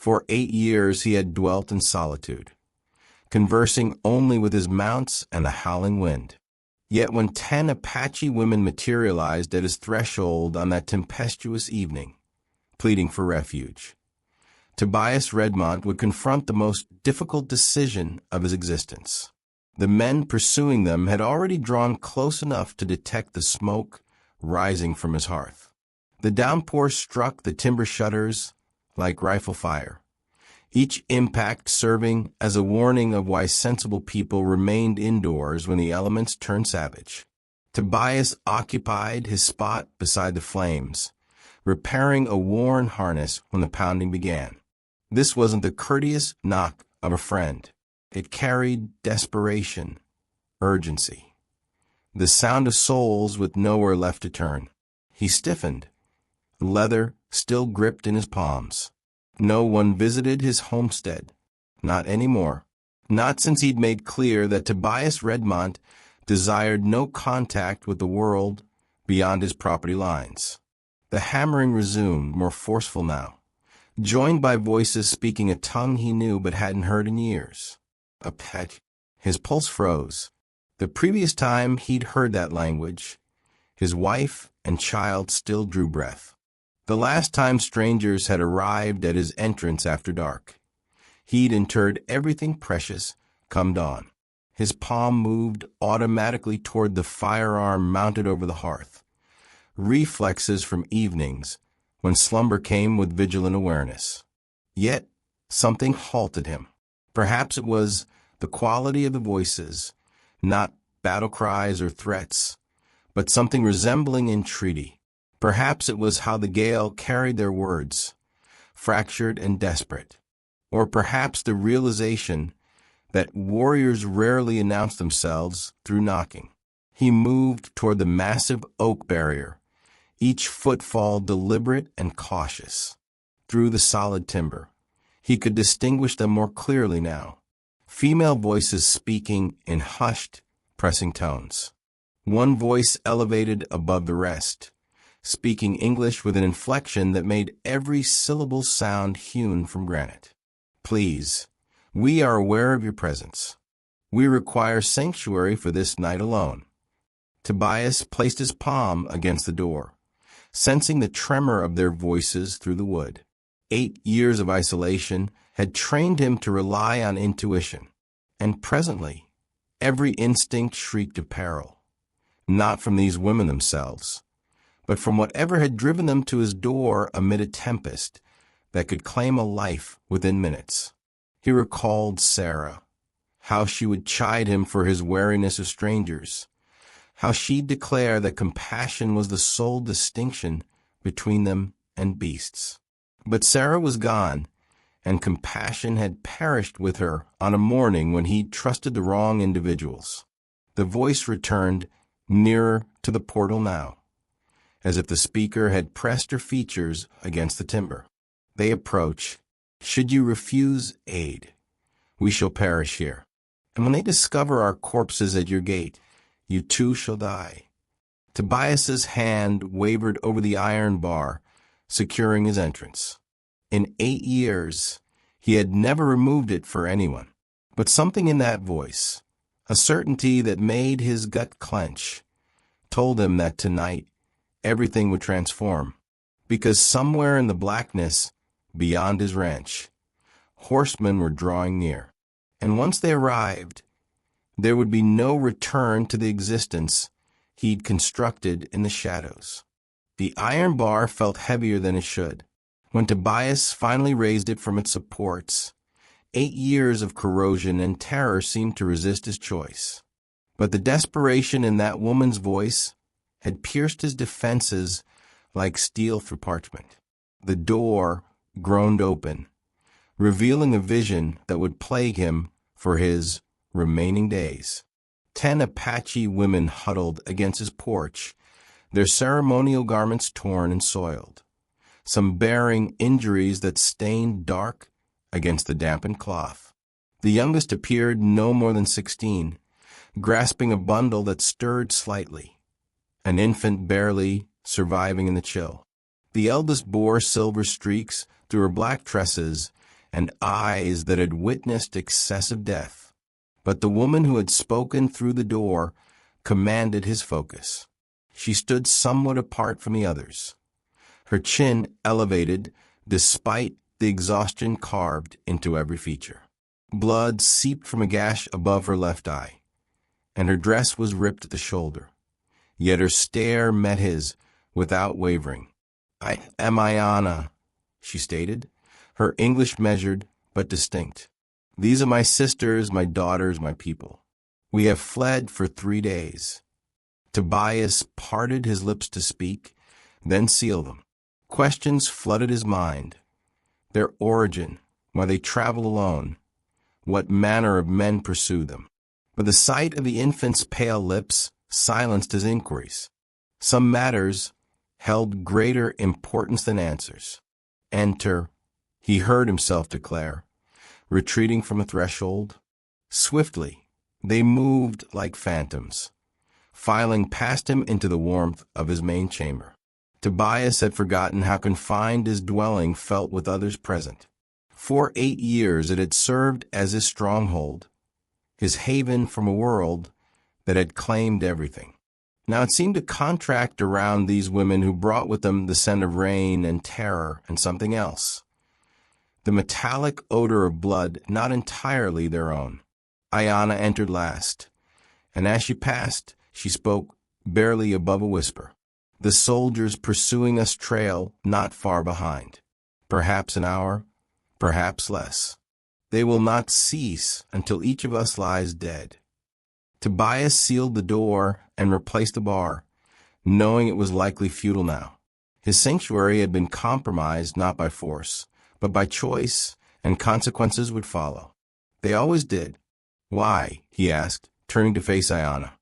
For 8 years he had dwelt in solitude, conversing only with his mounts and the howling wind. Yet when 10 Apache women materialized at his threshold on that tempestuous evening, pleading for refuge, Tobias Redmond would confront the most difficult decision of his existence. The men pursuing them had already drawn close enough to detect the smoke rising from his hearth. The downpour struck the timber shutters like rifle fire, each impact serving as a warning of why sensible people remained indoors when the elements turned savage. Tobias occupied his spot beside the flames, repairing a worn harness when the pounding began. This wasn't the courteous knock of a friend. It carried desperation, urgency, the sound of souls with nowhere left to turn. He stiffened, leather still gripped in his palms. No one visited his homestead, not anymore. Not since he'd made clear that Tobias Redmond desired no contact with the world beyond his property lines. The hammering resumed, more forceful now, joined by voices speaking a tongue he knew but hadn't heard in years. Apache. His pulse froze. The previous time he'd heard that language, his wife and child still drew breath. The last time strangers had arrived at his entrance after dark, he'd interred everything precious come dawn. His palm moved automatically toward the firearm mounted over the hearth, reflexes from evenings when slumber came with vigilant awareness. Yet something halted him. Perhaps it was the quality of the voices, not battle cries or threats, but something resembling entreaty. Perhaps it was how the gale carried their words, fractured and desperate. Or perhaps the realization that warriors rarely announce themselves through knocking. He moved toward the massive oak barrier, each footfall deliberate and cautious. Through the solid timber, he could distinguish them more clearly now. Female voices speaking in hushed, pressing tones. One voice elevated above the rest, speaking English with an inflection that made every syllable sound hewn from granite. Please, we are aware of your presence. We require sanctuary for this night alone. Tobias placed his palm against the door, sensing the tremor of their voices through the wood. 8 years of isolation had trained him to rely on intuition, and presently, every instinct shrieked of peril, not from these women themselves, but from whatever had driven them to his door amid a tempest that could claim a life within minutes. He recalled Sarah, how she would chide him for his wariness of strangers, how she'd declare that compassion was the sole distinction between them and beasts. But Sarah was gone, and compassion had perished with her on a morning when he trusted the wrong individuals. The voice returned nearer to the portal now, as if the speaker had pressed her features against the timber. They approach. Should you refuse aid, we shall perish here. And when they discover our corpses at your gate, you too shall die. Tobias's hand wavered over the iron bar, securing his entrance. In 8 years, he had never removed it for anyone. But something in that voice, a certainty that made his gut clench, told him that tonight everything would transform. Because somewhere in the blackness, beyond his ranch, horsemen were drawing near. And once they arrived, there would be no return to the existence he'd constructed in the shadows. The iron bar felt heavier than it should. When Tobias finally raised it from its supports, 8 years of corrosion and terror seemed to resist his choice. But the desperation in that woman's voice had pierced his defenses like steel through parchment. The door groaned open, revealing a vision that would plague him for his remaining days. 10 Apache women huddled against his porch, their ceremonial garments torn and soiled, some bearing injuries that stained dark against the dampened cloth. The youngest appeared no more than 16, grasping a bundle that stirred slightly, an infant barely surviving in the chill. The eldest bore silver streaks through her black tresses and eyes that had witnessed excessive death. But the woman who had spoken through the door commanded his focus. She stood somewhat apart from the others, her chin elevated despite the exhaustion carved into every feature. Blood seeped from a gash above her left eye, and her dress was ripped at the shoulder. Yet her stare met his without wavering. "I am Ayana," she stated, her English measured but distinct. "These are my sisters, my daughters, my people. We have fled for 3 days." Tobias parted his lips to speak, then sealed them. Questions flooded his mind. Their origin, why they travel alone, what manner of men pursue them. But the sight of the infant's pale lips silenced his inquiries. Some matters held greater importance than answers. "Enter," he heard himself declare, retreating from a threshold. Swiftly, they moved like phantoms, filing past him into the warmth of his main chamber. Tobias had forgotten how confined his dwelling felt with others present. For 8 years it had served as his stronghold, his haven from a world that had claimed everything. Now it seemed to contract around these women who brought with them the scent of rain and terror and something else. The metallic odor of blood not entirely their own. Ayana entered last, and as she passed, she spoke barely above a whisper. "The soldiers pursuing us trail not far behind. Perhaps an hour, perhaps less. They will not cease until each of us lies dead." Tobias sealed the door and replaced the bar, knowing it was likely futile now. His sanctuary had been compromised not by force, but by choice, and consequences would follow. They always did. "Why?" he asked, turning to face Ayana.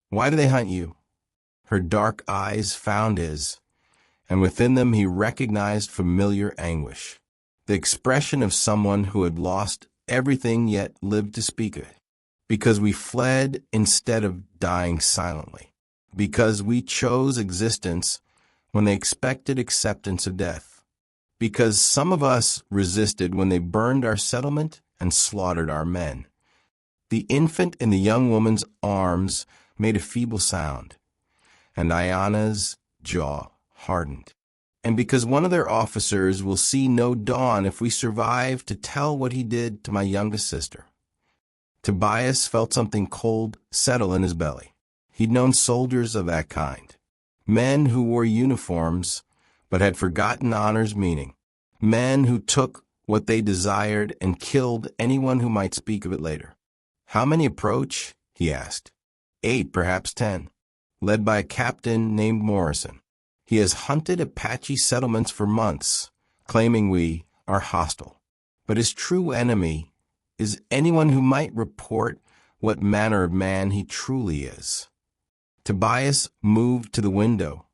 "Why do they hunt you?" Her dark eyes found his, and within them he recognized familiar anguish, the expression of someone who had lost everything yet lived to speak of it. "Because we fled instead of dying silently. Because we chose existence when they expected acceptance of death. Because some of us resisted when they burned our settlement and slaughtered our men." The infant in the young woman's arms made a feeble sound, and Ayana's jaw hardened. "And because one of their officers will see no dawn if we survive to tell what he did to my youngest sister." Tobias felt something cold settle in his belly. He'd known soldiers of that kind. Men who wore uniforms but had forgotten honor's meaning. Men who took what they desired and killed anyone who might speak of it later. "How many approach?" he asked. 8, perhaps 10, led by a captain named Morrison. "He has hunted Apache settlements for months, claiming we are hostile. But his true enemy is anyone who might report what manner of man he truly is." Tobias moved to the window,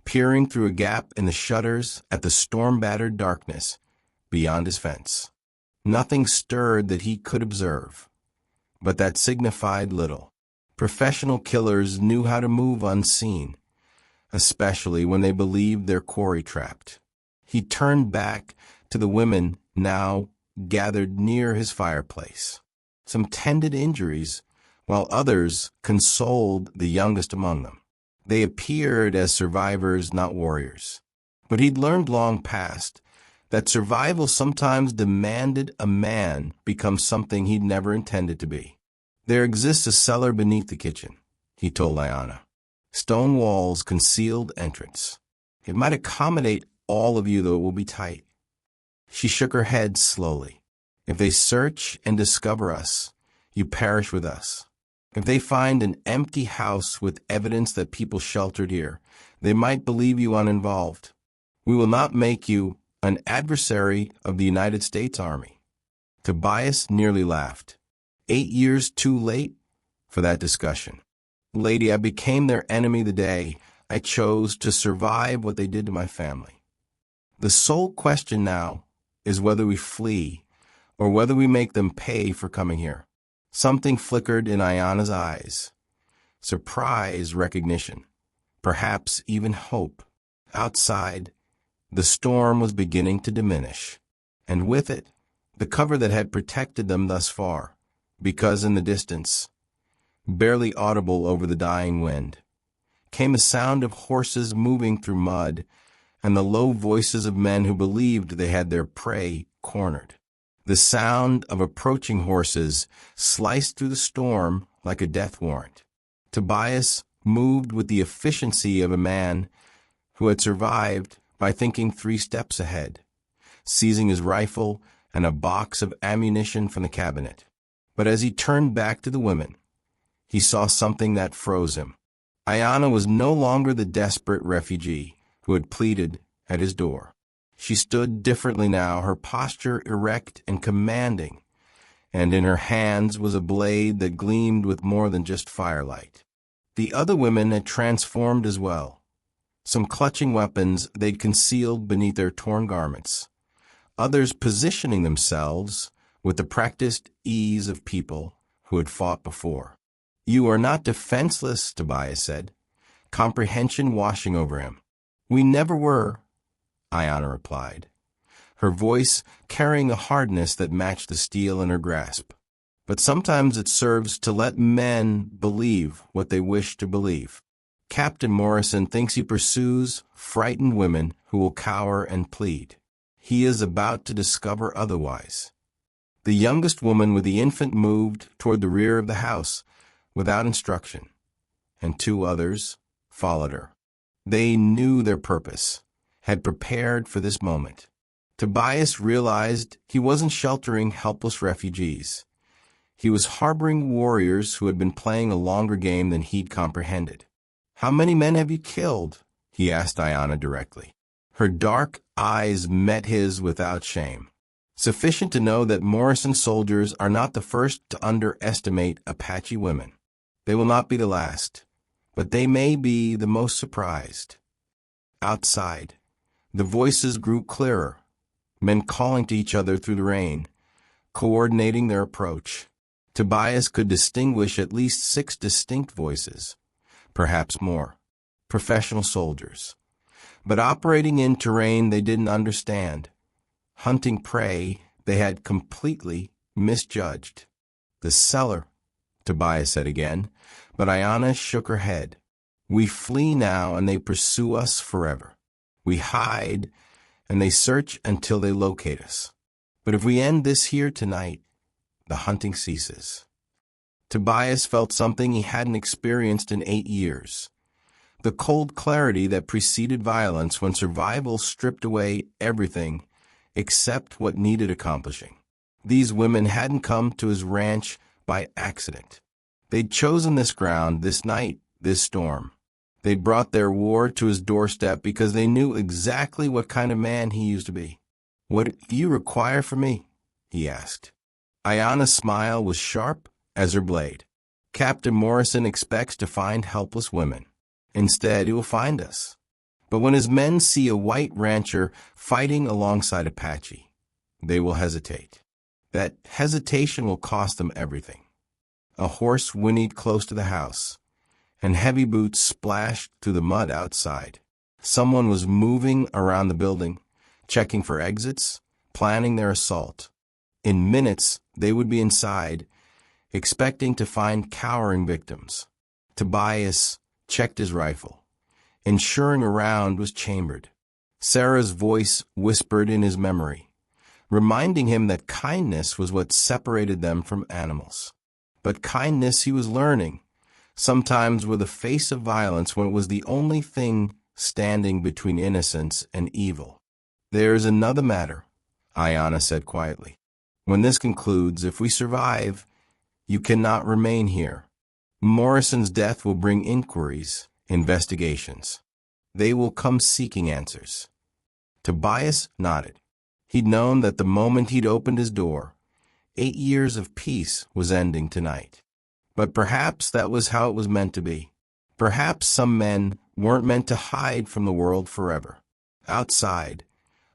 peering through a gap in the shutters at the storm-battered darkness beyond his fence. Nothing stirred that he could observe, but that signified little. Professional killers knew how to move unseen, especially when they believed their quarry trapped. He turned back to the women now gathered near his fireplace. Some tended injuries, while others consoled the youngest among them. They appeared as survivors, not warriors. But he'd learned long past that survival sometimes demanded a man become something he'd never intended to be. "There exists a cellar beneath the kitchen," he told Ayana. "Stone walls concealed entrance. It might accommodate all of you, though it will be tight." She shook her head slowly. "If they search and discover us, you perish with us. If they find an empty house with evidence that people sheltered here, they might believe you uninvolved. We will not make you an adversary of the United States Army." Tobias nearly laughed. 8 years too late for that discussion. "Lady, I became their enemy the day I chose to survive what they did to my family. The sole question now is whether we flee or whether we make them pay for coming here." Something flickered in Ayana's eyes. Surprise, recognition, perhaps even hope. Outside, the storm was beginning to diminish, and with it, the cover that had protected them thus far, because in the distance, barely audible over the dying wind, came a sound of horses moving through mud and the low voices of men who believed they had their prey cornered. The sound of approaching horses sliced through the storm like a death warrant. Tobias moved with the efficiency of a man who had survived by thinking 3 steps ahead, seizing his rifle and a box of ammunition from the cabinet. But as he turned back to the women, he saw something that froze him. Ayanna was no longer the desperate refugee who had pleaded at his door. She stood differently now, her posture erect and commanding, and in her hands was a blade that gleamed with more than just firelight. The other women had transformed as well, some clutching weapons they'd concealed beneath their torn garments, others positioning themselves with the practiced ease of people who had fought before. "You are not defenseless," Tobias said, comprehension washing over him. "We never were," Ayanna replied, her voice carrying a hardness that matched the steel in her grasp. "But sometimes it serves to let men believe what they wish to believe. Captain Morrison thinks he pursues frightened women who will cower and plead. He is about to discover otherwise." The youngest woman with the infant moved toward the rear of the house without instruction, and 2 others followed her. They knew their purpose, had prepared for this moment. Tobias realized he wasn't sheltering helpless refugees. He was harboring warriors who had been playing a longer game than he'd comprehended. "How many men have you killed?" he asked Ayanna directly. Her dark eyes met his without shame. "Sufficient to know that Morrison soldiers are not the first to underestimate Apache women. They will not be the last, but they may be the most surprised." Outside, the voices grew clearer, men calling to each other through the rain, coordinating their approach. Tobias could distinguish at least 6 distinct voices, perhaps more, professional soldiers, but operating in terrain they didn't understand, hunting prey they had completely misjudged. "The cellar," Tobias said again, but Ayanna shook her head. "We flee now and they pursue us forever. We hide and they search until they locate us. But if we end this here tonight, the hunting ceases." Tobias felt something he hadn't experienced in 8 years. The cold clarity that preceded violence when survival stripped away everything except what needed accomplishing. These women hadn't come to his ranch by accident. They'd chosen this ground, this night, this storm. They'd brought their war to his doorstep because they knew exactly what kind of man he used to be. "What do you require from me?" he asked. Ayanna's smile was sharp as her blade. "Captain Morrison expects to find helpless women. Instead, he will find us. But when his men see a white rancher fighting alongside Apache, they will hesitate. That hesitation will cost them everything." A horse whinnied close to the house, and heavy boots splashed through the mud outside. Someone was moving around the building, checking for exits, planning their assault. In minutes, they would be inside, expecting to find cowering victims. Tobias checked his rifle, ensuring a round was chambered. Sarah's voice whispered in his memory, reminding him that kindness was what separated them from animals. But kindness, he was learning, sometimes with a face of violence when it was the only thing standing between innocence and evil. "There is another matter," Ayanna said quietly. "When this concludes, if we survive, you cannot remain here. Morrison's death will bring inquiries, investigations. They will come seeking answers." Tobias nodded. He'd known that the moment he'd opened his door, 8 years of peace was ending tonight. But perhaps that was how it was meant to be. Perhaps some men weren't meant to hide from the world forever. Outside,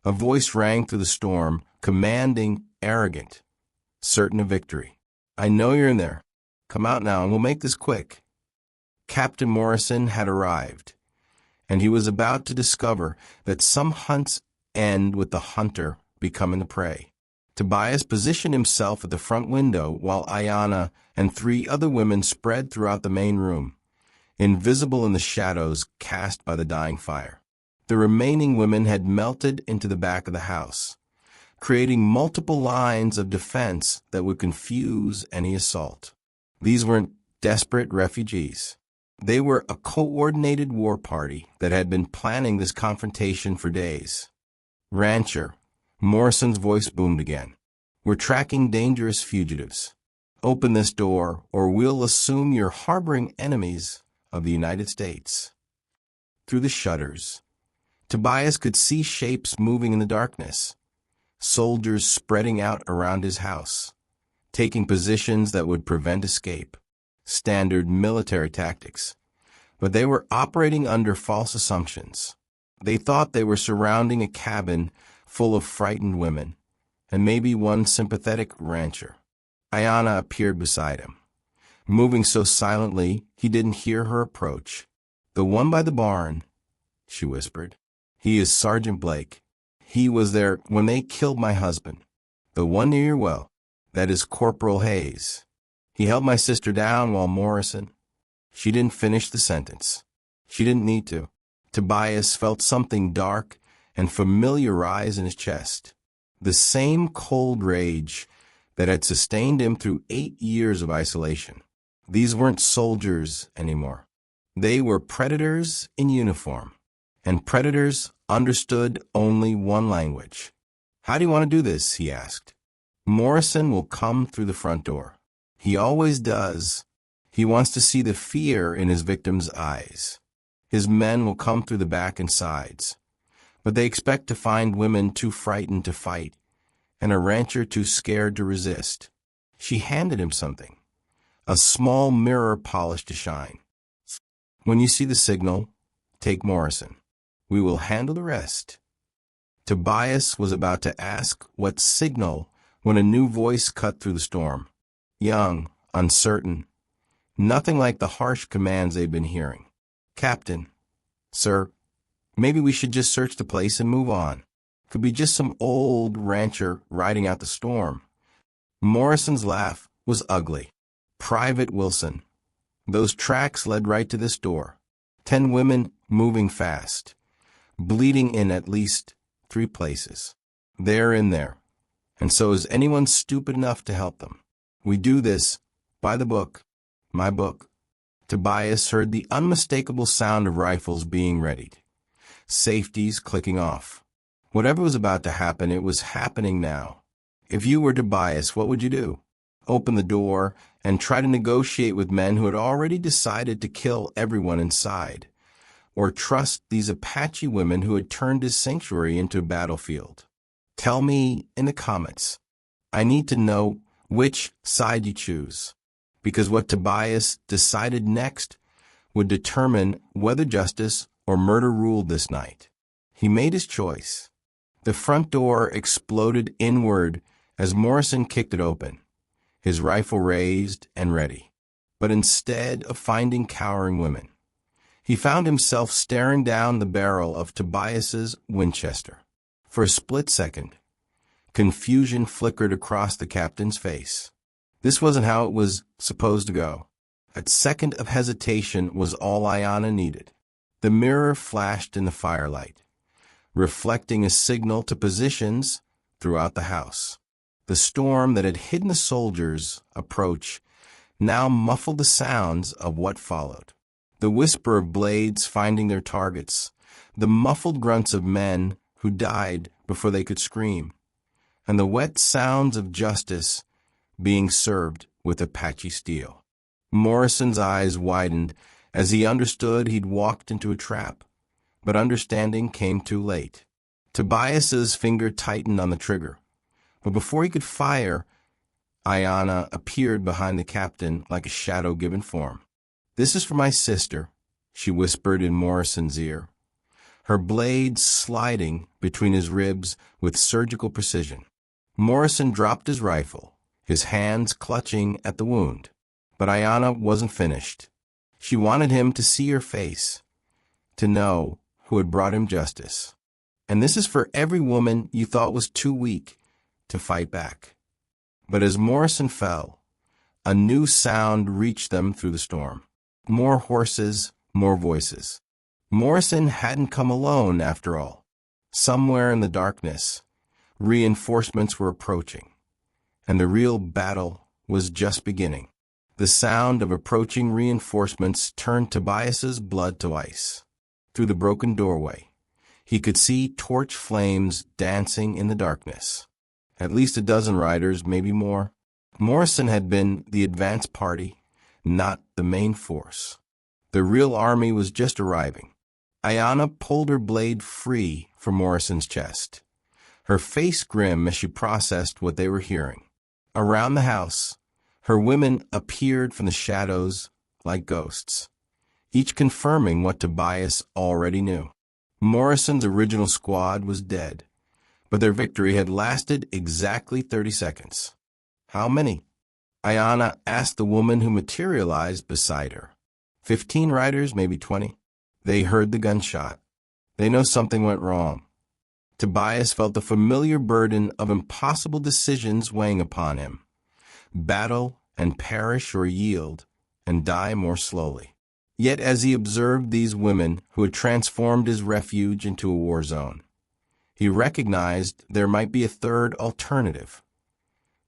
a voice rang through the storm, commanding, arrogant, certain of victory. "I know you're in there. Come out now and we'll make this quick." Captain Morrison had arrived, and he was about to discover that some hunts end with the hunter becoming the prey. Tobias positioned himself at the front window while Ayanna and 3 other women spread throughout the main room, invisible in the shadows cast by the dying fire. The remaining women had melted into the back of the house, creating multiple lines of defense that would confuse any assault. These weren't desperate refugees. They were a coordinated war party that had been planning this confrontation for days. "Rancher," Morrison's voice boomed again. "We're tracking dangerous fugitives. Open this door, or we'll assume you're harboring enemies of the United States." Through the shutters, Tobias could see shapes moving in the darkness, soldiers spreading out around his house, taking positions that would prevent escape. Standard military tactics. But they were operating under false assumptions. They thought they were surrounding a cabin full of frightened women, and maybe one sympathetic rancher. Ayanna appeared beside him, moving so silently he didn't hear her approach. "The one by the barn," she whispered. "He is Sergeant Blake. He was there when they killed my husband. The one near your well, that is Corporal Hayes. He held my sister down while Morrison—" She didn't finish the sentence. She didn't need to. Tobias felt something dark and familiar rise in his chest. The same cold rage that had sustained him through 8 years of isolation. These weren't soldiers anymore. They were predators in uniform. And predators understood only one language. "How do you want to do this?" he asked. "Morrison will come through the front door. He always does. He wants to see the fear in his victims' eyes. His men will come through the back and sides. But they expect to find women too frightened to fight, and a rancher too scared to resist." She handed him something, a small mirror polished to shine. "When you see the signal, take Morrison. We will handle the rest." Tobias was about to ask what signal when a new voice cut through the storm. Young, uncertain, nothing like the harsh commands they'd been hearing. "Captain, sir, maybe we should just search the place and move on. Could be just some old rancher riding out the storm." Morrison's laugh was ugly. "Private Wilson, those tracks led right to this door. 10 women moving fast, bleeding in at least 3 places. They're in there, and so is anyone stupid enough to help them. We do this by the book, my book." Tobias heard the unmistakable sound of rifles being readied, safeties clicking off. Whatever was about to happen, it was happening now. If you were Tobias, what would you do? Open the door and try to negotiate with men who had already decided to kill everyone inside? Or trust these Apache women who had turned his sanctuary into a battlefield? Tell me in the comments. I need to know which side you choose, because what Tobias decided next would determine whether justice or murder ruled this night. He made his choice. The front door exploded inward as Morrison kicked it open, his rifle raised and ready. But instead of finding cowering women, he found himself staring down the barrel of Tobias's Winchester. For a split second, confusion flickered across the captain's face. This wasn't how it was supposed to go. A second of hesitation was all Ayanna needed. The mirror flashed in the firelight, reflecting a signal to positions throughout the house. The storm that had hidden the soldiers' approach now muffled the sounds of what followed. The whisper of blades finding their targets, the muffled grunts of men who died before they could scream, and the wet sounds of justice being served with Apache steel. Morrison's eyes widened as he understood he'd walked into a trap, but understanding came too late. Tobias's finger tightened on the trigger, but before he could fire, Ayanna appeared behind the captain like a shadow given form. "This is for my sister," she whispered in Morrison's ear, her blade sliding between his ribs with surgical precision. Morrison dropped his rifle, his hands clutching at the wound. But Ayanna wasn't finished. She wanted him to see her face, to know who had brought him justice. "And this is for every woman you thought was too weak to fight back. But as Morrison fell, a new sound reached them through the storm. More horses, more voices. Morrison hadn't come alone, after all. Somewhere in the darkness, reinforcements were approaching, and the real battle was just beginning. The sound of approaching reinforcements turned Tobias's blood to ice. Through the broken doorway, he could see torch flames dancing in the darkness. At least a dozen riders, maybe more. Morrison had been the advance party, not the main force. The real army was just arriving. Ayanna pulled her blade free from Morrison's chest, her face grim as she processed what they were hearing. Around the house, her women appeared from the shadows like ghosts, each confirming what Tobias already knew. Morrison's original squad was dead, but their victory had lasted exactly 30 seconds. How many? Ayanna asked the woman who materialized beside her. 15 riders, maybe 20. They heard the gunshot. They know something went wrong. Tobias felt the familiar burden of impossible decisions weighing upon him. Battle and perish or yield and die more slowly. Yet as he observed these women who had transformed his refuge into a war zone, he recognized there might be a third alternative,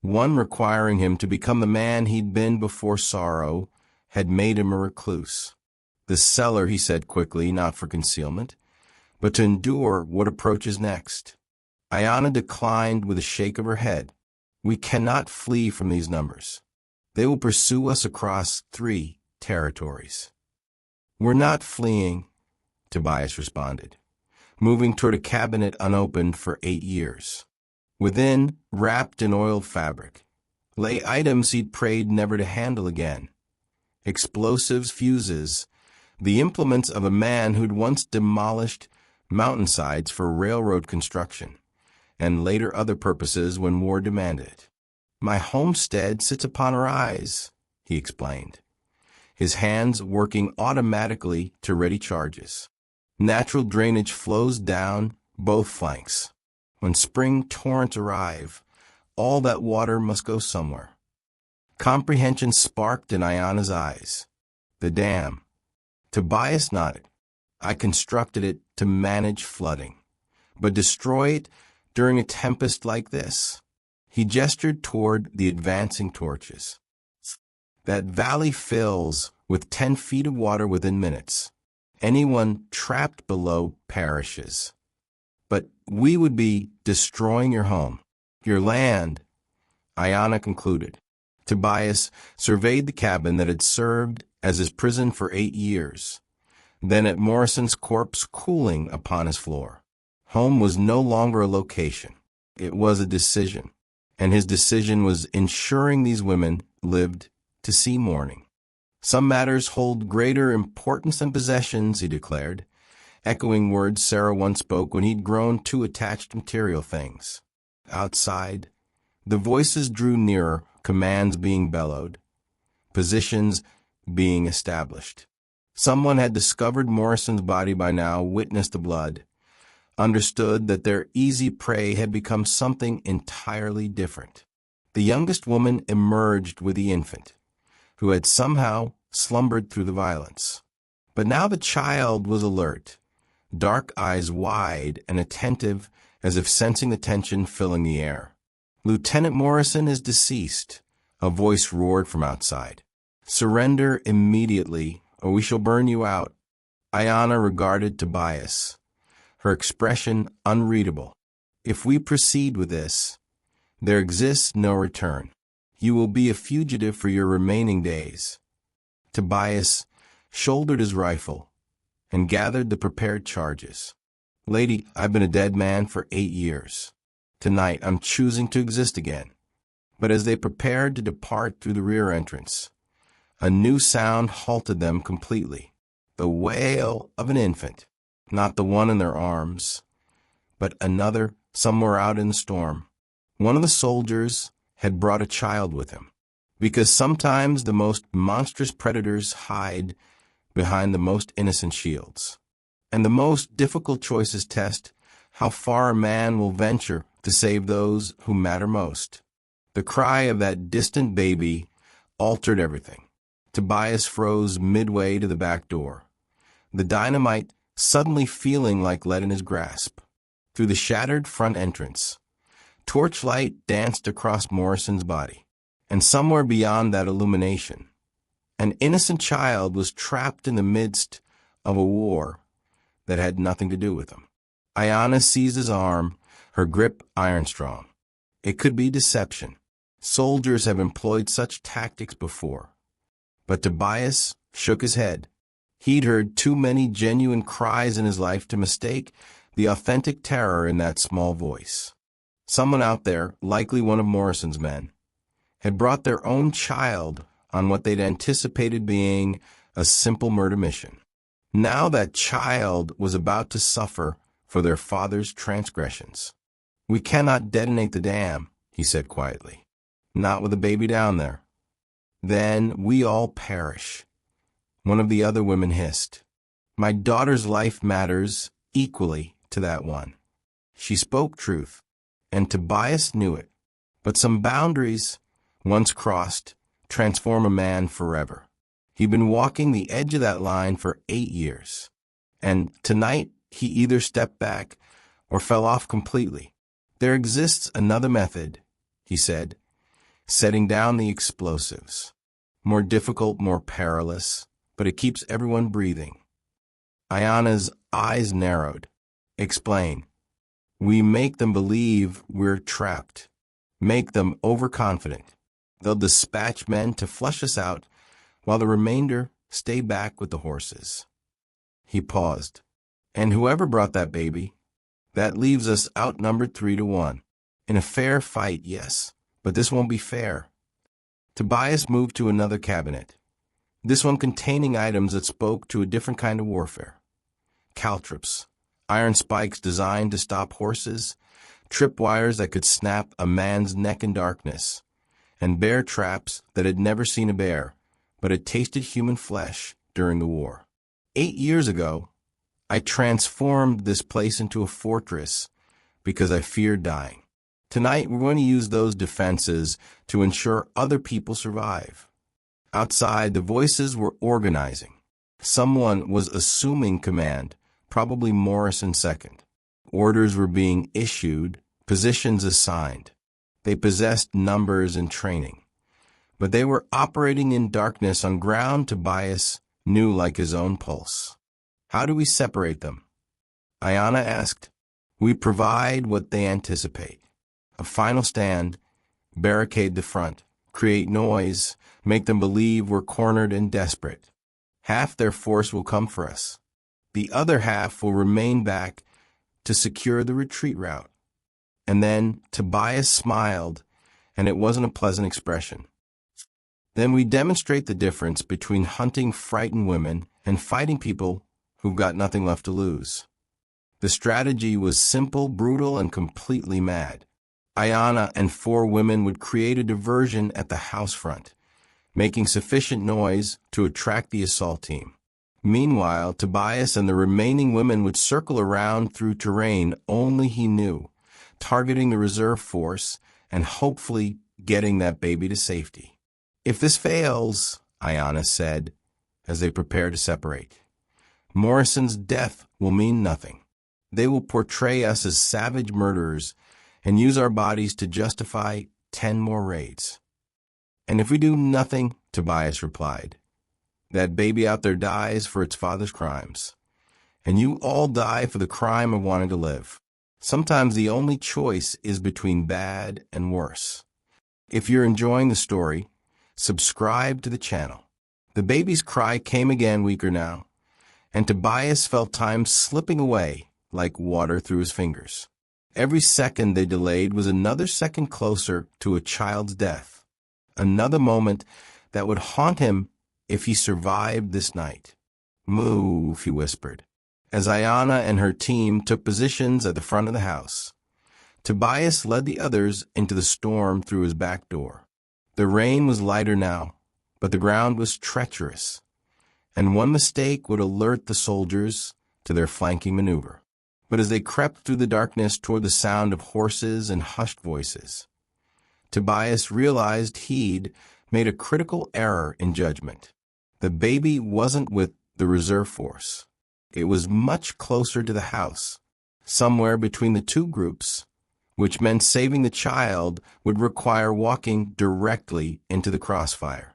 one requiring him to become the man he'd been before sorrow had made him a recluse. The cellar, he said quickly, not for concealment, but to endure what approaches next. Ayanna declined with a shake of her head. We cannot flee from these numbers. They will pursue us across 3 territories. We're not fleeing, Tobias responded, moving toward a cabinet unopened for 8 years. Within, wrapped in oiled fabric, lay items he'd prayed never to handle again. Explosives, fuses, the implements of a man who'd once demolished mountainsides for railroad construction, and later other purposes when war demanded it. My homestead sits upon a rise, he explained, his hands working automatically to ready charges. Natural drainage flows down both flanks. When spring torrents arrive, all that water must go somewhere. Comprehension sparked in Ayanna's eyes. The dam. Tobias nodded. I constructed it to manage flooding, but destroy it during a tempest like this. He gestured toward the advancing torches. That valley fills with 10 feet of water within minutes. Anyone trapped below perishes. But we would be destroying your home, your land, Ayanna concluded. Tobias surveyed the cabin that had served as his prison for 8 years, then at Morrison's corpse cooling upon his floor. Home was no longer a location. It was a decision, and his decision was ensuring these women lived to see morning. Some matters hold greater importance than possessions, he declared, echoing words Sarah once spoke when he'd grown too attached to material things. Outside, the voices drew nearer, commands being bellowed, positions being established. Someone had discovered Morrison's body by now, witnessed the blood, understood that their easy prey had become something entirely different. The youngest woman emerged with the infant, who had somehow slumbered through the violence. But now the child was alert, dark eyes wide and attentive as if sensing the tension filling the air. Lieutenant Morrison is deceased, a voice roared from outside. Surrender immediately, or we shall burn you out. Ayanna regarded Tobias, her expression unreadable. If we proceed with this, there exists no return. You will be a fugitive for your remaining days. Tobias shouldered his rifle and gathered the prepared charges. Lady, I've been a dead man for 8 years. Tonight I'm choosing to exist again. But as they prepared to depart through the rear entrance, a new sound halted them completely. The wail of an infant, not the one in their arms, but another somewhere out in the storm. One of the soldiers had brought a child with him, because sometimes the most monstrous predators hide behind the most innocent shields, and the most difficult choices test how far a man will venture to save those who matter most. The cry of that distant baby altered everything. Tobias froze midway to the back door, the dynamite suddenly feeling like lead in his grasp. Through the shattered front entrance, torchlight danced across Morrison's body, and somewhere beyond that illumination, an innocent child was trapped in the midst of a war that had nothing to do with him. Ayanna seized his arm, her grip iron-strong. It could be deception. Soldiers have employed such tactics before. But Tobias shook his head. He'd heard too many genuine cries in his life to mistake the authentic terror in that small voice. Someone out there, likely one of Morrison's men, had brought their own child on what they'd anticipated being a simple murder mission. Now that child was about to suffer for their father's transgressions. "We cannot detonate the dam," he said quietly. "Not with a baby down there." "Then we all perish," one of the other women hissed. "My daughter's life matters equally to that one." She spoke truth, and Tobias knew it. But some boundaries, once crossed, transform a man forever. He'd been walking the edge of that line for 8 years, and tonight he either stepped back or fell off completely. "There exists another method," he said, setting down the explosives. "More difficult, more perilous, but it keeps everyone breathing." Ayanna's eyes narrowed. "Explain." "We make them believe we're trapped. Make them overconfident. They'll dispatch men to flush us out, while the remainder stay back with the horses." He paused. "And whoever brought that baby, that leaves us outnumbered 3-1. In a fair fight, yes, but this won't be fair." Tobias moved to another cabinet, this one containing items that spoke to a different kind of warfare. Caltrops, iron spikes designed to stop horses, tripwires that could snap a man's neck in darkness, and bear traps that had never seen a bear, but had tasted human flesh during the war. 8 years ago, I transformed this place into a fortress because I feared dying. Tonight, we're going to use those defenses to ensure other people survive. Outside, the voices were organizing. Someone was assuming command, probably Morrison second. Orders were being issued, positions assigned. They possessed numbers and training. But they were operating in darkness on ground Tobias knew like his own pulse. "How do we separate them?" Ayanna asked. "We provide what they anticipate. A final stand, barricade the front, create noise, make them believe we're cornered and desperate. Half their force will come for us. The other half will remain back to secure the retreat route." And then Tobias smiled, and it wasn't a pleasant expression. "Then we demonstrate the difference between hunting frightened women and fighting people who've got nothing left to lose." The strategy was simple, brutal, and completely mad. Ayanna and 4 women would create a diversion at the house front, making sufficient noise to attract the assault team. Meanwhile, Tobias and the remaining women would circle around through terrain only he knew, targeting the reserve force and hopefully getting that baby to safety. "If this fails," Ayanna said, as they prepared to separate, "Morrison's death will mean nothing. They will portray us as savage murderers and use our bodies to justify 10 more raids." "And if we do nothing," Tobias replied, "that baby out there dies for its father's crimes. And you all die for the crime of wanting to live. Sometimes the only choice is between bad and worse." If you're enjoying the story, subscribe to the channel. The baby's cry came again, weaker now, and Tobias felt time slipping away like water through his fingers. Every second they delayed was another second closer to a child's death, another moment that would haunt him if he survived this night. "Move," he whispered, as Ayanna and her team took positions at the front of the house. Tobias led the others into the storm through his back door. The rain was lighter now, but the ground was treacherous, and one mistake would alert the soldiers to their flanking maneuver. but as they crept through the darkness toward the sound of horses and hushed voices, Tobias realized he'd made a critical error in judgment. The baby wasn't with the reserve force. It was much closer to the house, somewhere between the two groups, which meant saving the child would require walking directly into the crossfire.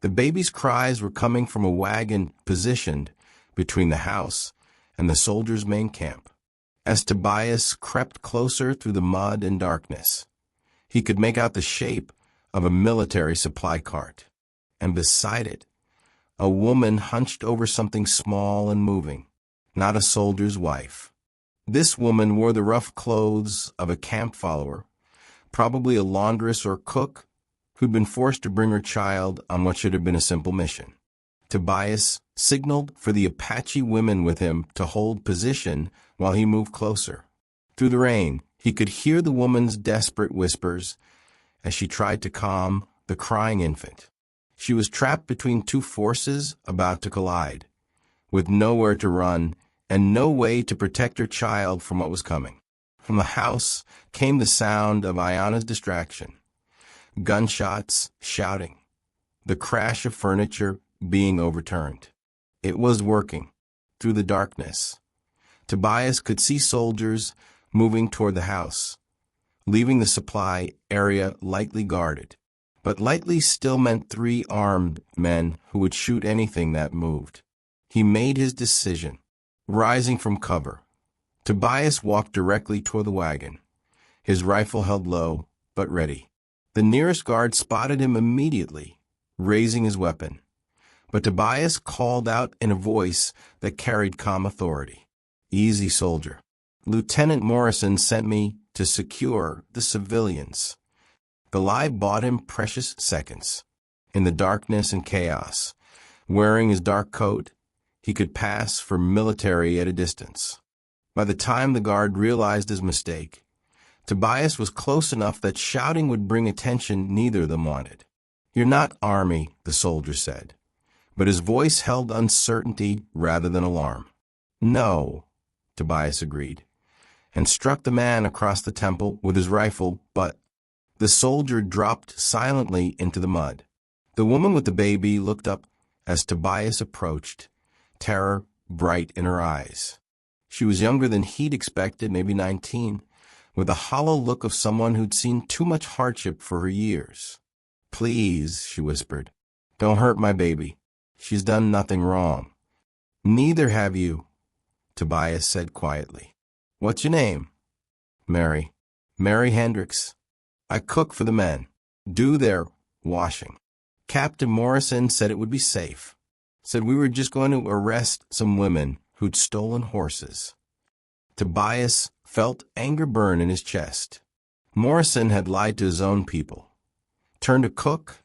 The baby's cries were coming from a wagon positioned between the house and the soldiers' main camp. As Tobias crept closer through the mud and darkness, he could make out the shape of a military supply cart, and beside it, a woman hunched over something small and moving, not a soldier's wife. This woman wore the rough clothes of a camp follower, probably a laundress or cook who'd been forced to bring her child on what should have been a simple mission. Tobias signaled for the Apache women with him to hold position while he moved closer. Through the rain, he could hear the woman's desperate whispers as she tried to calm the crying infant. She was trapped between two forces about to collide, with nowhere to run and no way to protect her child from what was coming. From the house came the sound of Ayana's distraction, gunshots, shouting, the crash of furniture being overturned. It was working. Through the darkness, Tobias could see soldiers moving toward the house, leaving the supply area lightly guarded. But lightly still meant 3 armed men who would shoot anything that moved. He made his decision. Rising from cover, Tobias walked directly toward the wagon, his rifle held low but ready. The nearest guard spotted him immediately, raising his weapon. But Tobias called out in a voice that carried calm authority. "Easy, soldier. Lieutenant Morrison sent me to secure the civilians." The lie bought him precious seconds. In the darkness and chaos, wearing his dark coat, he could pass for military at a distance. By the time the guard realized his mistake, Tobias was close enough that shouting would bring attention neither of them wanted. "You're not Army," the soldier said, but his voice held uncertainty rather than alarm. "No," Tobias agreed, and struck the man across the temple with his rifle, but the soldier dropped silently into the mud. The woman with the baby looked up as Tobias approached, terror bright in her eyes. She was younger than he'd expected, maybe 19, with a hollow look of someone who'd seen too much hardship for her years. "Please," she whispered, "don't hurt my baby. She's done nothing wrong." "Neither have you," Tobias said quietly. "What's your name?" "Mary. Mary Hendricks. I cook for the men. Do their washing. Captain Morrison said it would be safe. Said we were just going to arrest some women who'd stolen horses." Tobias felt anger burn in his chest. Morrison had lied to his own people, turned a cook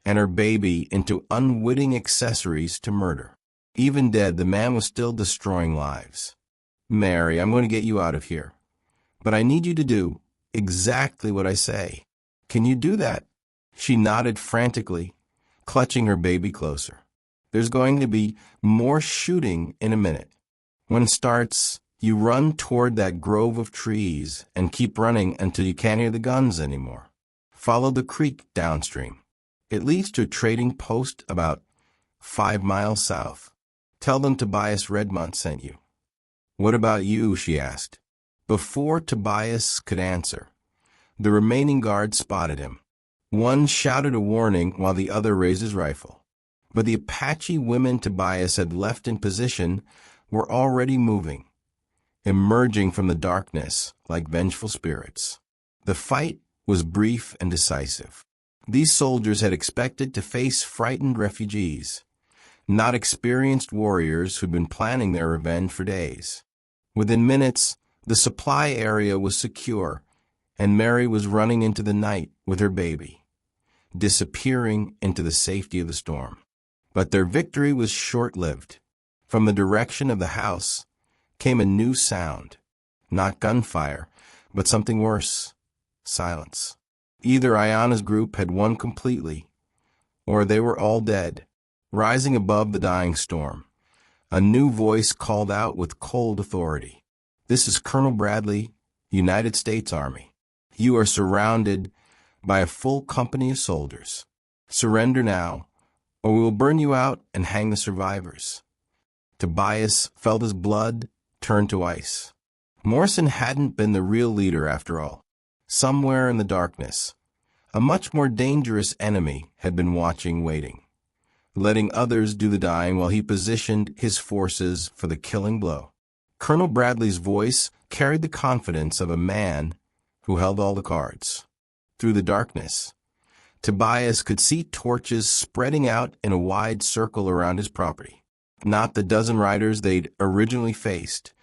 and her baby into unwitting accessories to murder. Even dead, the man was still destroying lives. "Mary, I'm going to get you out of here, but I need you to do exactly what I say. Can you do that?" She nodded frantically, clutching her baby closer. "There's going to be more shooting in a minute. When it starts, you run toward that grove of trees and keep running until you can't hear the guns anymore. Follow the creek downstream. It leads to a trading post about 5 miles south. Tell them Tobias Redmont sent you." "What about you?" she asked. Before Tobias could answer, the remaining guards spotted him. One shouted a warning while the other raised his rifle. But the Apache women Tobias had left in position were already moving, emerging from the darkness like vengeful spirits. The fight was brief and decisive. These soldiers had expected to face frightened refugees, not experienced warriors who'd been planning their revenge for days. Within minutes, the supply area was secure, and Mary was running into the night with her baby, disappearing into the safety of the storm. But their victory was short-lived. From the direction of the house came a new sound, not gunfire, but something worse, silence. Either Ayana's group had won completely, or they were all dead. Rising above the dying storm, a new voice called out with cold authority. This is Colonel Bradley, United States Army. You are surrounded by a full company of soldiers. Surrender now, or we will burn you out and hang the survivors." Tobias felt his blood turn to ice. Morrison hadn't been the real leader after all. Somewhere in the darkness, a much more dangerous enemy had been watching, waiting, letting others do the dying while he positioned his forces for the killing blow. Colonel Bradley's voice carried the confidence of a man who held all the cards. Through the darkness, Tobias could see torches spreading out in a wide circle around his property. Not the dozen riders they'd originally faced,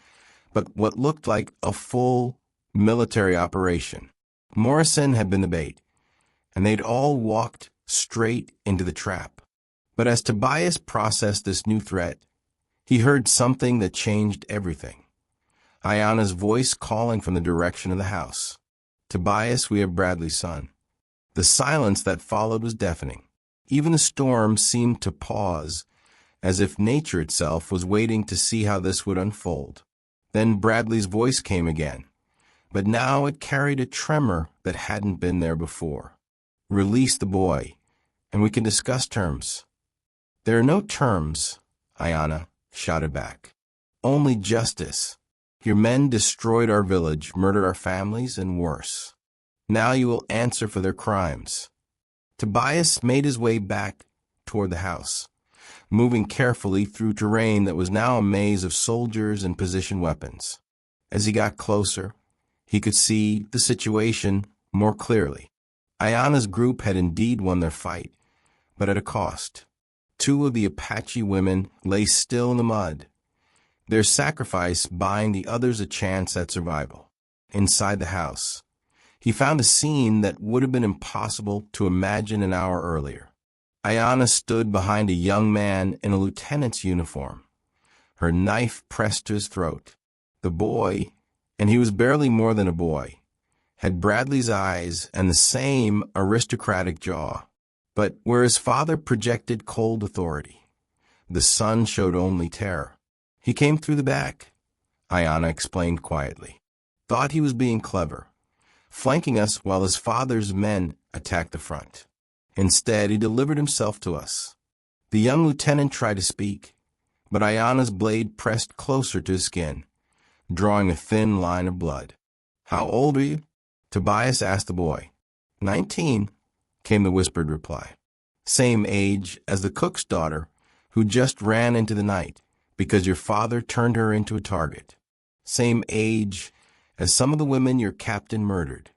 but what looked like a full military operation. Morrison had been the bait, and they'd all walked straight into the trap. But as Tobias processed this new threat, he heard something that changed everything. Ayana's voice calling from the direction of the house. "Tobias, we have Bradley's son." The silence that followed was deafening. Even the storm seemed to pause, as if nature itself was waiting to see how this would unfold. Then Bradley's voice came again, but now it carried a tremor that hadn't been there before. "Release the boy, and we can discuss terms." "There are no terms," Ayana shouted back. "Only justice. Your men destroyed our village, murdered our families, and worse. Now you will answer for their crimes." Tobias made his way back toward the house, moving carefully through terrain that was now a maze of soldiers and positioned weapons. As he got closer, he could see the situation more clearly. Ayana's group had indeed won their fight, but at a cost. 2 of the Apache women lay still in the mud, their sacrifice buying the others a chance at survival. Inside the house, he found a scene that would have been impossible to imagine an hour earlier. Ayana stood behind a young man in a lieutenant's uniform, her knife pressed to his throat. The boy, and he was barely more than a boy, had Bradley's eyes and the same aristocratic jaw. But where his father projected cold authority, the son showed only terror. "He came through the back," Ayana explained quietly. "Thought he was being clever, flanking us while his father's men attacked the front. Instead, he delivered himself to us." The young lieutenant tried to speak, but Ayana's blade pressed closer to his skin, drawing a thin line of blood. "How old are you?" Tobias asked the boy. 19, came the whispered reply. "Same age as the cook's daughter who just ran into the night because your father turned her into a target. Same age as some of the women your captain murdered."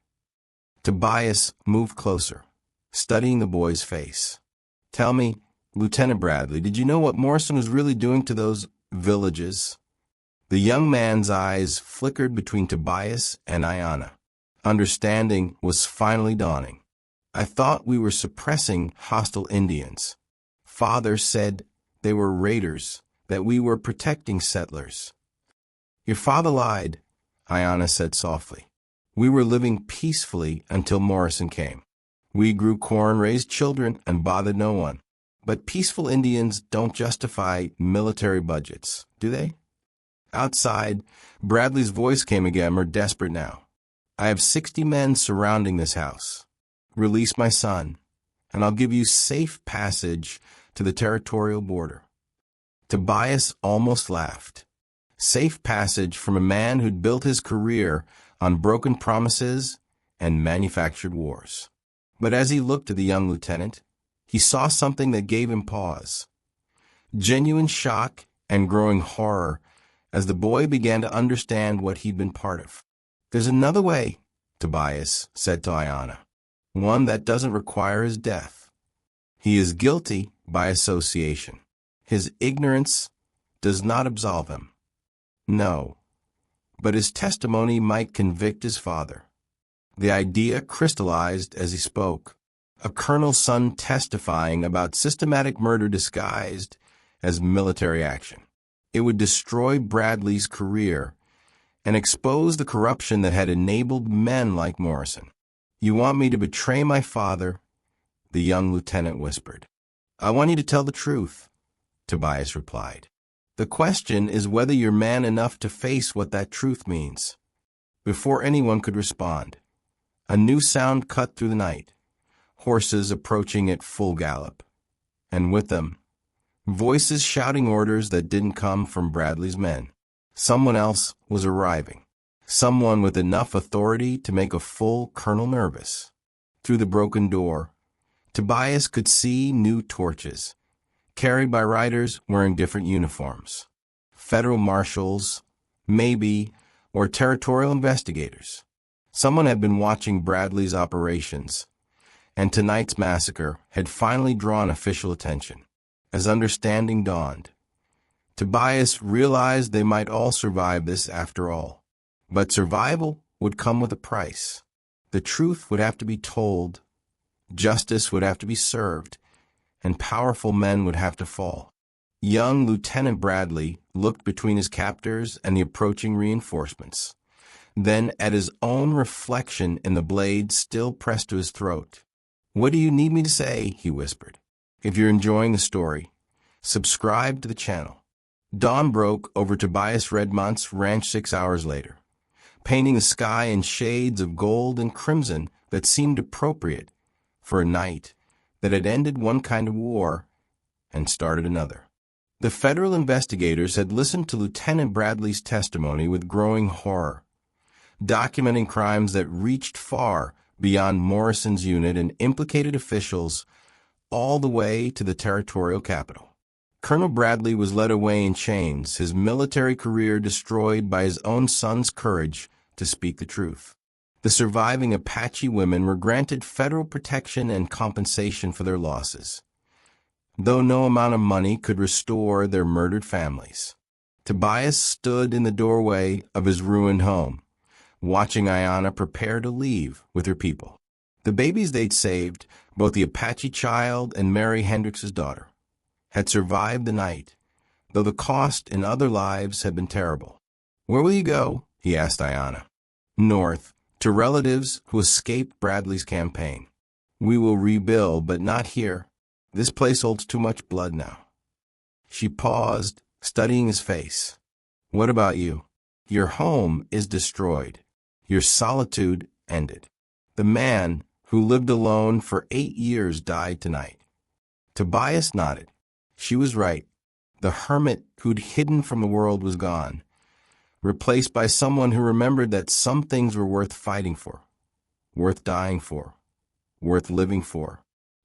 Tobias moved closer, studying the boy's face. "Tell me, Lieutenant Bradley, did you know what Morrison was really doing to those villages?" The young man's eyes flickered between Tobias and Ayana. Understanding was finally dawning. "I thought we were suppressing hostile Indians. Father said they were raiders, that we were protecting settlers." "Your father lied," Ayana said softly. "We were living peacefully until Morrison came. We grew corn, raised children, and bothered no one. But peaceful Indians don't justify military budgets, do they?" Outside, Bradley's voice came again, more desperate now. "I have 60 men surrounding this house. Release my son, and I'll give you safe passage to the territorial border." Tobias almost laughed. Safe passage from a man who'd built his career on broken promises and manufactured wars. But as he looked at the young lieutenant, he saw something that gave him pause. Genuine shock and growing horror as the boy began to understand what he'd been part of. "There's another way," Tobias said to Ayana. "One that doesn't require his death. He is guilty by association. His ignorance does not absolve him. No, but his testimony might convict his father." The idea crystallized as he spoke. A colonel's son testifying about systematic murder disguised as military action. It would destroy Bradley's career and expose the corruption that had enabled men like Morrison. "You want me to betray my father?" the young lieutenant whispered. "I want you to tell the truth," Tobias replied. The question is whether you're man enough to face what that truth means. Before anyone could respond, a new sound cut through the night, horses approaching at full gallop, and with them, voices shouting orders that didn't come from Bradley's men. Someone else was arriving, someone with enough authority to make a full colonel nervous. Through the broken door, Tobias could see new torches, carried by riders wearing different uniforms. Federal marshals, maybe, or territorial investigators. Someone had been watching Bradley's operations, and tonight's massacre had finally drawn official attention. As understanding dawned, Tobias realized they might all survive this after all. But survival would come with a price. The truth would have to be told, justice would have to be served, and powerful men would have to fall. Young Lieutenant Bradley looked between his captors and the approaching reinforcements, then at his own reflection in the blade still pressed to his throat. "What do you need me to say?" he whispered. If you're enjoying the story, subscribe to the channel. Dawn broke over Tobias Redmont's ranch 6 hours later, painting the sky in shades of gold and crimson that seemed appropriate for a night that had ended one kind of war and started another. The federal investigators had listened to Lieutenant Bradley's testimony with growing horror, documenting crimes that reached far beyond Morrison's unit and implicated officials all the way to the territorial capital. Colonel Bradley was led away in chains, his military career destroyed by his own son's courage to speak the truth. The surviving Apache women were granted federal protection and compensation for their losses, though no amount of money could restore their murdered families. Tobias stood in the doorway of his ruined home, watching Ayanna prepare to leave with her people. The babies they'd saved, both the Apache child and Mary Hendricks' daughter, had survived the night, though the cost in other lives had been terrible. "Where will you go?" he asked Ayanna. "North, to relatives who escaped Bradley's campaign. We will rebuild, but not here. This place holds too much blood now." She paused, studying his face. "What about you? Your home is destroyed. Your solitude ended. The man who lived alone for 8 years died tonight." Tobias nodded. She was right. The hermit who'd hidden from the world was gone, replaced by someone who remembered that some things were worth fighting for, worth dying for, worth living for.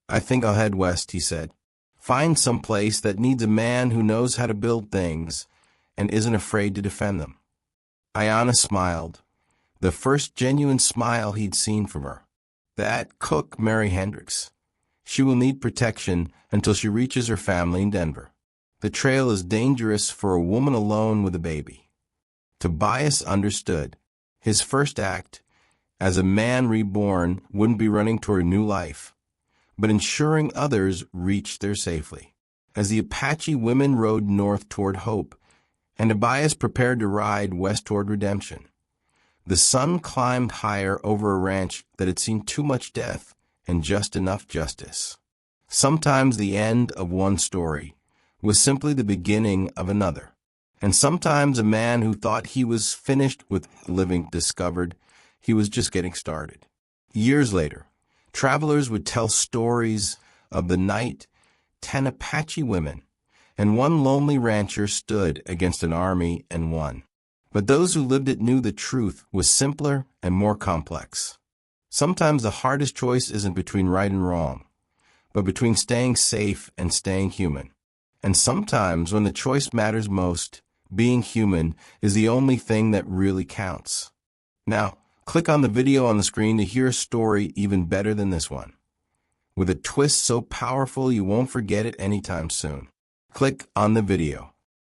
"I think I'll head west," he said. "Find some place that needs a man who knows how to build things and isn't afraid to defend them." Ayanna smiled, the first genuine smile he'd seen from her. "That cook, Mary Hendricks. She will need protection until she reaches her family in Denver. The trail is dangerous for a woman alone with a baby." Tobias understood. His first act, as a man reborn, wouldn't be running toward a new life, but ensuring others reached there safely. As the Apache women rode north toward hope, and Tobias prepared to ride west toward redemption, the sun climbed higher over a ranch that had seen too much death and just enough justice. Sometimes the end of one story was simply the beginning of another, and sometimes a man who thought he was finished with living discovered he was just getting started. Years later, travelers would tell stories of the night 10 Apache women and one lonely rancher stood against an army and won. But those who lived it knew the truth was simpler and more complex. Sometimes the hardest choice isn't between right and wrong, but between staying safe and staying human. And sometimes when the choice matters most, being human is the only thing that really counts. Now, click on the video on the screen to hear a story even better than this one, with a twist so powerful you won't forget it anytime soon. Click on the video.